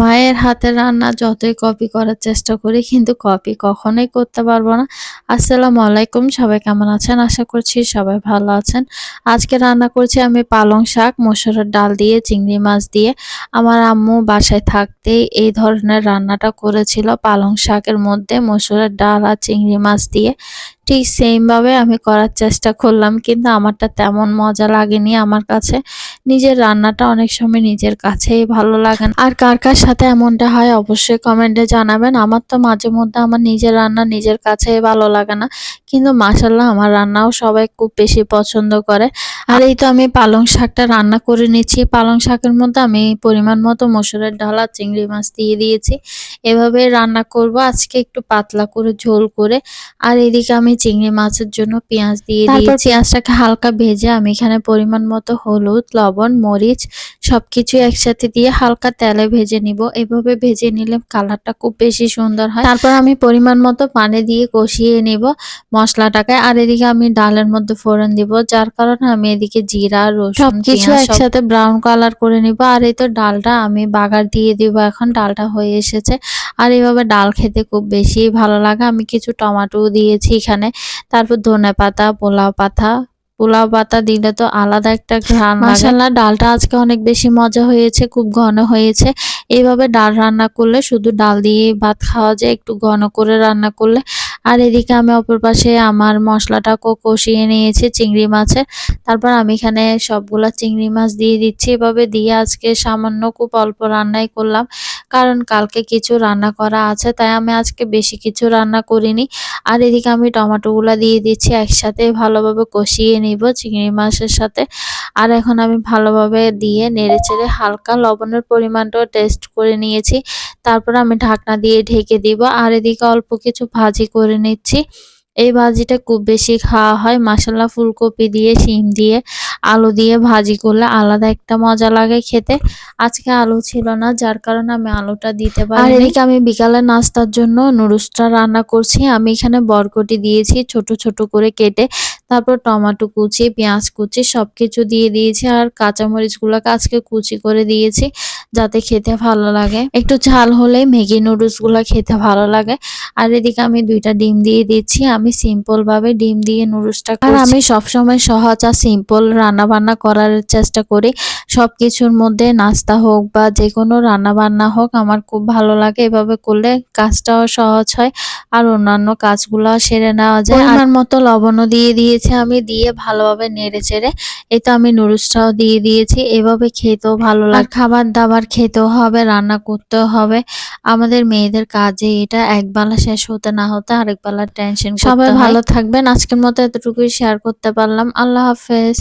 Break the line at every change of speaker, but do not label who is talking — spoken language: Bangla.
মায়ের হাতের রান্না যতই কপি করার চেষ্টা করি কিন্তু কপি কখনোই করতে পারবো না। আসসালামু আলাইকুম, সবাই কেমন আছেন? আশা করছি সবাই ভালো আছেন। আজকে রান্না করছি আমি পালং শাক, মসুরের ডাল দিয়ে, চিংড়ি মাছ দিয়ে। আমার আম্মু বাসায় থাকতেই এই ধরনের রান্নাটা করেছিল, পালং শাকের মধ্যে মসুরের ডাল আর চিংড়ি মাছ দিয়ে। ঠিক সেম ভাবে আমি করার চেষ্টা করলাম, কিন্তু আমারটা তেমন মজা লাগেনি আমার কাছে। নিজের রান্নাটা অনেক সময় নিজের কাছেই ভালো লাগে না। আর কার কার সাথে এমনটা হয় অবশ্যই কমেন্টে জানাবেন। আমার তো মাঝে মধ্যে আমার নিজের রান্না নিজের কাছেই ভালো লাগে না, কিন্তু মাশাল্লাহ আমার রান্নাও সবাই খুব বেশি পছন্দ করে। আর এই তো আমি পালং শাকটা রান্না করে নিচ্ছি। পালং শাকের মধ্যে আমি পরিমাণ মতো মসুরের ডাল আর চিংড়ি মাছ দিয়ে দিয়েছি। এভাবে রান্না করব আজকে, একটু পাতলা করে ঝোল করে। আর এদিকে আমি চিংড়ি মাছের জন্য পেঁয়াজ দিয়ে দিয়েছি। পেঁয়াজটাকে হালকা ভেজে আমি এখানে পরিমাণ মতো হলুদ, লবণ, মরিচ সবকিছু একসাথে দিয়ে হালকা তেলে ভেজে নিব। এভাবে ভেজে নিলে কালারটা খুব বেশি সুন্দর হয়। তারপর আমি পরিমাণ মতো পানি দিয়ে কষিয়ে নিব মশলাটাকে। আর এদিকে আমি ডালের মধ্যে ফোড়ন দিব, যার কারণে আমি এদিকে জিরা, রসুন, সবকিছু একসাথে ব্রাউন কালার করে নিব। আর এই তো ডালটা আমি বাগার দিয়ে দিব। এখন ডালটা হয়ে এসেছে। আর এইভাবে ডাল খেতে খুব বেশি ভালো লাগে। আমি কিছু টমেটো দিয়েছি এখানে, তারপর ধনেপাতা, পোলাও পাতা দিলে তো আলাদা একটা ঘ্রাণ লাগে। মাশাআল্লাহ ডালটা আজকে অনেক বেশি মজা হয়েছে, খুব ঘন হয়েছে। এইভাবে ডাল রান্না করলে শুধু ডাল দিয়ে ভাত খাওয়া যায়, একটু ঘন করে রান্না করলে। আর এদিকে আমি অপর পাশে আমার মশলাটাকে কষিয়ে নিয়েছি চিংড়ি মাছের। তারপর আমি এখানে সবগুলা চিংড়ি মাছ দিয়ে দিচ্ছি। এভাবে দিয়ে আজকে সামান্য খুব অল্প রান্নাই করলাম, কারণ কালকে কিছু রান্না করা আছে, তাই আমি আজকে বেশি কিছু রান্না করিনি। আর এদিকে আমি টমেটোগুলা দিয়ে দিচ্ছি, একসাথে ভালোভাবে কষিয়ে নিব চিংড়ি মাছের সাথে। আর এখন আমি ভালোভাবে দিয়ে নেড়েচেড়ে হালকা লবণের পরিমাণটাও টেস্ট করে নিয়েছি। তারপর আমি ঢাকনা দিয়ে ঢেকে দিব। আর এদিকে অল্প কিছু ভাজি করে নিচ্ছি। এই ভাজিটা খুব বেশি খাওয়া হয়। মাশাআল্লাহ ফুলকপি দিয়ে, শিম দিয়ে, আলু দিয়ে ভাজি করলে আলাদা একটা মজা লাগে খেতে। আজকে আলু ছিল না, যার কারণে আমি আলুটা দিতে পারিনি। আর এদিকে আমি বিকালে নাস্তার জন্য নুডলসটা রান্না করছি। আমি এখানে বরবটি দিয়েছি ছোট ছোট করে কেটে, তারপর টমেটো কুচি, পেঁয়াজ কুচি সবকিছু দিয়ে দিয়েছি। আর কাঁচামরিচগুলোকে আজকে কুচি করে দিয়েছি, যাতে খেতে ভালো লাগে। একটু ঝাল হলে ম্যাগি নুডলস গুলা খেতে ভালো লাগে। আর এদিকে আমি 2টা ডিম দিয়ে দিচ্ছি। আমি সিম্পল ভাবে ডিম দিয়ে নুডলসটা করছি। আর আমি সবসময় সহজ আর সিম্পল রান্না বান্না করার চেষ্টা করি। সবকিছুর মধ্যে নাস্তা হোক বা যে কোনো রান্না বান্না হোক, আমার খুব ভালো লাগে। এভাবে করলে কাজটাও সহজ হয় আর অন্যান্য কাজগুলো সেরে নেওয়া যায়। পরিমাণ মতো লবণও দিয়ে দিয়েছি আমি, দিয়ে ভালোভাবে নেড়ে চেড়ে এই তো আমি নুডলসটাও দিয়ে দিয়েছি। এভাবে খেতেও ভালো লাগে। খাবার দাবার খেতেও হবে, রান্না করতেও হবে। আমাদের মেয়েদের কাজে এটা একবেলা শেষ হতে না হতে আরেক বেলার টেনশন করতে হয়। সবাই ভালো থাকবেন। আজকের মতো এতটুকুই শেয়ার করতে পারলাম। আল্লাহ হাফেজ।